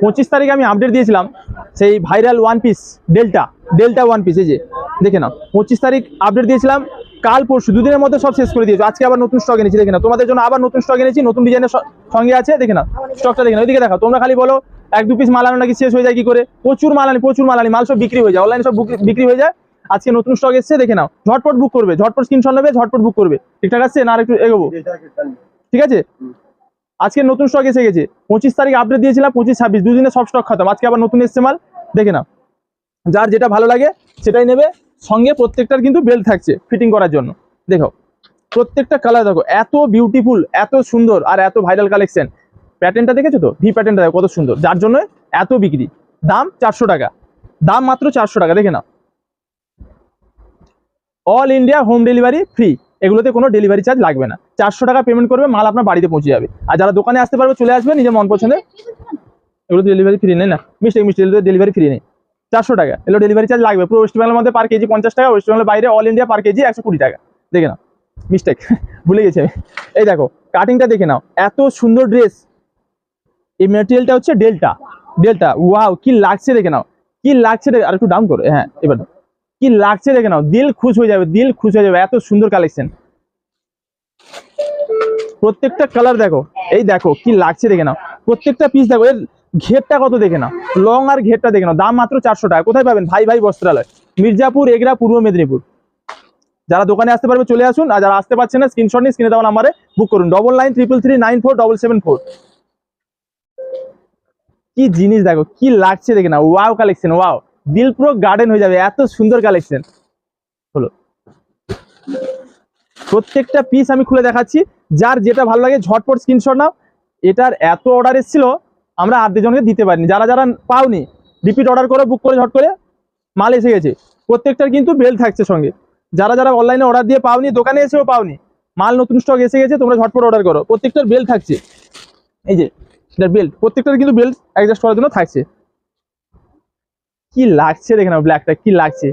25 তারিখে আমি আপডেট দিয়েছিলাম সেই viral one piece delta one piece. এই যে দেখে নাও, 25 তারিখ আপডেট দিয়েছিলাম, কাল পরশু দুদিনের মধ্যে সব শেষ করে দিয়েছো। আজকে আবার নতুন স্টক এনেছি, দেখে নাও, তোমাদের জন্য আবার নতুন স্টক এনেছি, নতুন ডিজাইনের সঙ্গে আছে। দেখে নাও স্টকটা, দেখে নাও, ওইদিকে দেখো। তোমরা খালি বলো 1-2 পিস মাল আনো নাকি শেষ হয়ে যায় কি করে। প্রচুর মাল আনি, মাল সব বিক্রি হয়ে যায়, অনলাইনে সব বিক্রি হয়ে যায়। আজকে নতুন স্টক এসছে, দেখে নাও, ঝটপট বুক করবে, ঝটপট স্ক্রিনশট নেবে, ঝটপট বুক করবে। ঠিকঠাক আছে না? আর একটু এগোবো, ঠিক আছে? আজকে নতুন স্টক এসে গেছে। 25 তারিখ আপডেট দিয়েছিলাম, 25-26 দুদিনে সব স্টক খতম। আজকে আবার নতুন এসছে মাল, দেখে নাও। যার যেটা ভালো লাগে সেটাই নেবে। সঙ্গে প্রত্যেকটার কিন্তু বেল্ট থাকছে ফিটিং করার জন্য। দেখো প্রত্যেকটা কালার দেখো, এত বিউটিফুল, এত সুন্দর, আর এত ভাইরাল কালেকশন। প্যাটার্নটা দেখেছো তো? ভি প্যাটার্নটা দেখো কত সুন্দর, যার জন্য এত বিক্রি। দাম 400 টাকা, দাম মাত্র 400 টাকা। দেখে নাও, all India home delivery free, এগুলোতে কোনো ডেলিভারি চার্জ লাগবে না। 400 টাকা পেমেন্ট করবে, মাল আপনার বাড়িতে পৌঁছে যাবে। আর যারা দোকানে আসতে পারবে চলে আসবে, নিজের মন পছন্দের। এগুলো ডেলিভারি ফ্রি নেই না, মিষ্টি ডেলিভারি ফ্রি নেই। 400 টাকা, এগুলো ডেলিভারি চার্জ লাগবে। পুরো ওয়েস্ট বেঙ্গলের মধ্যে পার কেজি 50 টাকা, ওয়েস্ট বেঙ্গলের বাইরে অল ইন্ডিয়া পার কেজি 120 টাকা। দেখে নাও, মিস্টেক ভুলে গেছি আমি। এই দেখো কাটিংটা দেখে নাও, এত সুন্দর ড্রেস। এই ম্যাটেরিয়ালটা হচ্ছে ডেল্টা। ওয়াও কি লাগছে দেখে নাও, কি লাগছে। আর একটু ডাউন করো, হ্যাঁ এবার কি লাগছে দেখে নাও, দিল খুশ হয়ে যাবে, এত সুন্দর কালেকশন। প্রত্যেকটা কালার দেখো, এই দেখো কি লাগছে দেখে নাও। প্রত্যেকটা পিস দেখো, এর ঘেরটা কত দেখে নাও, লং আর ঘেরটা দেখে নাও। দাম মাত্র 400 টাকা। কোথায় পাবেন? ভাই বস্ত্রালয়, মির্জাপুর, এগরা, পূর্ব মেদিনীপুর। যারা দোকানে আসতে পারবে চলে আসুন, আর যারা আসতে পারছেন না স্ক্রিনশট নিয়ে স্ক্রিনে দেওয়া নাম্বারে বুক করুন। 9933394774। কি জিনিস দেখো, কি লাগছে দেখে নাও। ওয়াও কালেকশন, ওয়াও, দিল পুরো গার্ডেন হয়ে যাবে, এত সুন্দর কালেকশন হলো। প্রত্যেকটা পিস আমি খুলে দেখাচ্ছি, যার যেটা ভালো লাগে ঝটপট স্ক্রিনশট নাও। এটার এত অর্ডার এসেছিল, আমরা আর দুজনকে দিতে পারিনি। যারা পাওনি রিপিট অর্ডার করে বুক করে ঝট করে মাল এসে গেছে। প্রত্যেকটার কিন্তু বেল থাকছে সঙ্গে। যারা অনলাইনে অর্ডার দিয়ে পাওনি, দোকানে এসেও পাওনি, মাল নতুন স্টক এসে গেছে, তোমরা ঝটপট অর্ডার করো। প্রত্যেকটার বেল থাকছে, এই যে বেল্ট, প্রত্যেকটার কিন্তু বেল্ট অ্যাডজাস্ট করার জন্য থাকছে। কি লাগছে দেখে নাও, ব্ল্যাকটা কি লাগছে,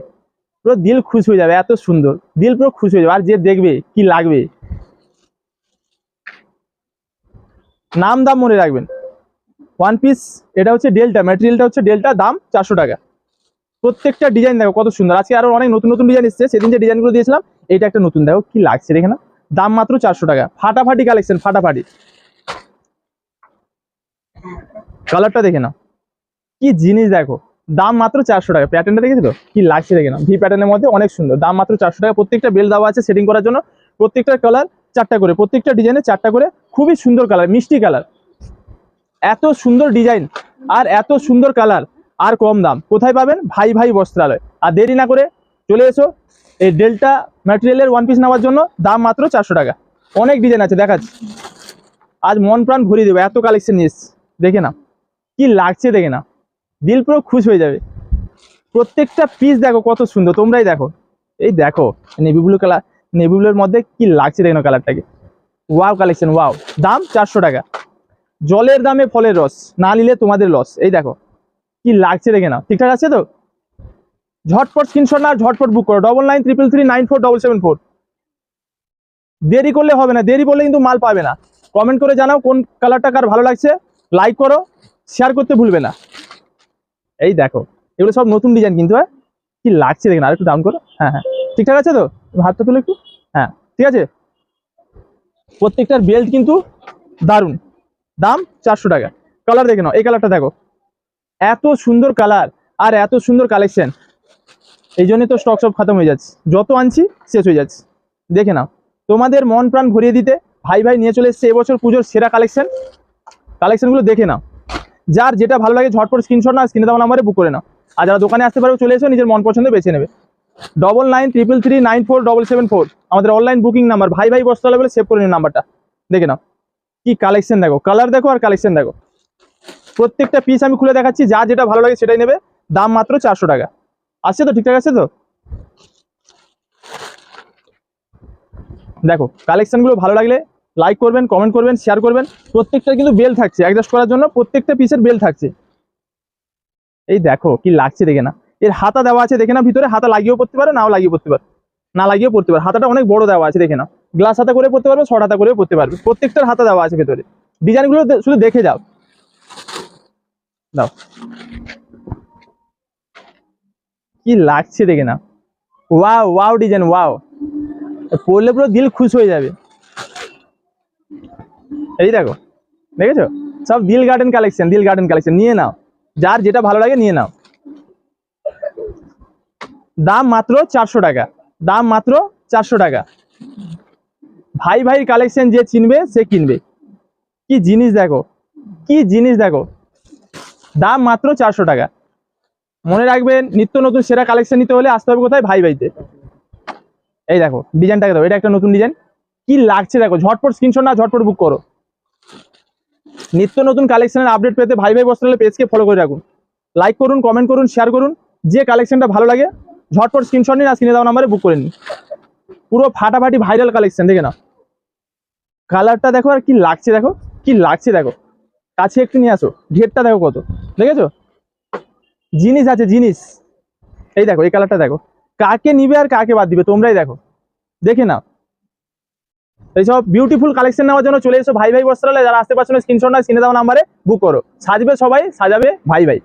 পুরো দিল খুশ হয়ে যাবে, এত সুন্দর, দিল পুরো খুশ হয়ে যাবে। আর যে দেখবে কি লাগবে, নাম দাম মনে রাখবেন। ওয়ান পিস, এটা হচ্ছে ডেল্টা, ম্যাটেরিয়ালটা হচ্ছে ডেল্টা, দাম 400 টাকা। প্রত্যেকটা ডিজাইন দেখো কত সুন্দর। আজকে আরো অনেক নতুন ডিজাইন এসেছে, সেদিন যে ডিজাইনগুলো দিয়েছিলাম, এইটা একটা নতুন, দেখো কি লাগছে দেখে না। দাম মাত্র 400 টাকা। ফাটাফাটি কালেকশন, ফাটাফাটি। কালারটা দেখে নাও, কি জিনিস দেখো, দাম মাত্র 400 টাকা। প্যাটার্নটা দেখেছো তো কি লাগছে দেখে নাও, ভি প্যাটার্নের মধ্যে অনেক সুন্দর। দাম মাত্র 400 টাকা। প্রত্যেকটা বেল দেওয়া আছে সেটিং করার জন্য। প্রত্যেকটা কালার 4টা করে, প্রত্যেকটা ডিজাইনে 4টা করে। খুবই সুন্দর কালার, মিষ্টি কালার, এত সুন্দর ডিজাইন আর এত সুন্দর কালার, আর কম দাম কোথায় পাবেন? ভাই বস্ত্রালয়। আর দেরি না করে চলে এসো এই ডেল্টা ম্যাটেরিয়ালের ওয়ান পিস নেওয়ার জন্য। দাম মাত্র 400 টাকা। অনেক ডিজাইন আছে দেখাচ্ছি, আজ মন প্রাণ ভরিয়ে দেবো, এত কালেকশন নিয়ে এসছি। দেখে নাও কি লাগছে দেখে নাও, দিল পুরো খুশ হয়ে যাবে। প্রত্যেকটা পিস দেখো কত সুন্দর, তোমরাই দেখো। এই দেখো নেভি ব্লু কালার, নেভি ব্লুর মধ্যে কি লাগছে দেখো কালারটাকে। Wow collection, wow. দাম 400 টাকা। জলের দামে ফলের রস, না নিলে তোমাদের লস। এই দেখো কি লাগছে দেখে নাও। ঠিকঠাক আছে তো? ঝটপট স্ক্রিনশট না, ঝটপট বুক করো। 9933394774। দেরি করলে হবে না, দেরি করলে কিন্তু মাল পাবে না। কমেন্ট করে জানাও কোন কালারটা কার ভালো লাগছে, লাইক করো, শেয়ার করতে ভুলবে না। এই দেখো এগুলো সব নতুন ডিজাইন কিন্তু, হ্যাঁ কি লাগছে দেখে না। আর একটু ডাউন করো, হ্যাঁ ঠিকঠাক আছে তো? হাতটা তুলে একটু, হ্যাঁ ঠিক আছে। প্রত্যেকটার বেল্ট কিন্তু দারুন, দাম 400 টাকা। কালার দেখে নাও, এই কালারটা দেখো, এত সুন্দর কালার আর এত সুন্দর কালেকশন। এই জন্যই তো স্টক সব খতম হয়ে যাচ্ছে, যত আনছি শেষ হয়ে যাচ্ছে। দেখে নাও, তোমাদের মন প্রাণ ভরিয়ে দিতে ভাই নিয়ে চলে এসছে এবছর পুজোর সেরা কালেকশনগুলো দেখে নাও। যার যেটা ভালো লাগে ঝটপট স্ক্রিনশট না, স্ক্রিনে দেওয়া নাম্বারে বুক করে নাও। আর যারা দোকানে আসতে পারবে চলে এসো, নিজের মন পছন্দ বেছে নেবে। 9933394774 আমাদের অনলাইন বুকিং নাম্বার। ভাই বস্ত্রালয় বলে সেভ করে নিন নাম্বারটা। দেখে নাও কি কালেকশন দেখো, কালার দেখো আর কালেকশন দেখো। প্রত্যেকটা পিস আমি খুলে দেখাচ্ছি, যা যেটা ভালো লাগে সেটাই নেবে। দাম মাত্র 400 টাকা। আসছে তো? ঠিকঠাক আছে তো? দেখো কালেকশনগুলো ভালো লাগলে লাইক করবেন, কমেন্ট করবেন, শেয়ার করবেন। প্রত্যেকটা কিন্তু বেল থাকছে অ্যাডজাস্ট করার জন্য, প্রত্যেকটা পিসের বেল থাকছে। এই দেখো কি লাগছে দেখে না। এর হাতা দেওয়া আছে দেখে না, ভিতরে হাতা লাগিয়েও পড়তে পারো, নাও লাগিয়ে পড়তে পারো, না লাগিয়েও পড়তে পারো। হাতাটা অনেক বড় দেওয়া আছে দেখে নাও, গ্লাস হাতা করে পড়তে পারবে, শর্ট হাতা করেও পড়তে পারবে। প্রত্যেকটার হাতা দেওয়া আছে ভেতরে। ডিজাইনগুলো শুধু দেখে যাও। দাও, কি লাগছে দেখে না, ওয়াও ওয়াও ডিজাইন, ওয়াও, পরলে পুরো দিল খুশ হয়ে যাবে। এই দেখো, দেখেছো, সব দিল গার্ডেন কালেকশন, দিল গার্ডেন কালেকশন, নিয়ে নাও, যার যেটা ভালো লাগে নিয়ে নাও। দাম মাত্র 400 টাকা, দাম মাত্র 400 টাকা। ভাই ভাই কালেকশন যে চিনবে সে কিনবে। কি জিনিস দেখো, কি জিনিস দেখো, দাম মাত্র 400 টাকা। মনে রাখবেন, নিত্য নতুন সেরা কালেকশন নিতে হলে আসতে হবে কোথায়? ভাই ভাইতে। এই দেখো ডিজাইনটাকে দাও, এটা একটা নতুন ডিজাইন, কি লাগছে দেখো, ঝটপট স্ক্রিনশট না, ঝটপট বুক করো। নিত্য নতুন কালেকশনের আপডেট পেতে ভাই ভাই বস্ত্রালয় পেজকে ফলো করে রাখুন, লাইক করুন, কমেন্ট করুন, শেয়ার করুন। যে কালেকশনটা ভালো লাগে ঝটপট স্ক্রিনশট নিন আর স্ক্রিনে দেওয়া নাম্বারে বুক করে নিন। পুরো ফাটাফাটি ভাইরাল কালেকশন, দেখে নাও, কালারটা দেখো আর কি লাগছে দেখো, কি লাগছে দেখো, কাছে একটু নিয়ে আসো, ঘেরটা দেখো কত, দেখেছো, জিনিস আছে জিনিস। এই দেখো এই কালারটা দেখো, কাকে নিবে আর কাকে বাদ দিবে তোমরাই দেখো, দেখে নাও। এইসব বিউটিফুল কালেকশন নেওয়ার জন্য চলে এসো ভাই ভাই বস্ত্রালয়। যারা আসতে পারছো না স্ক্রিনশট না, স্ক্রিনে দেওয়া নাম্বারে বুক করো। সাজবে সবাই, সাজাবে ভাই ভাই।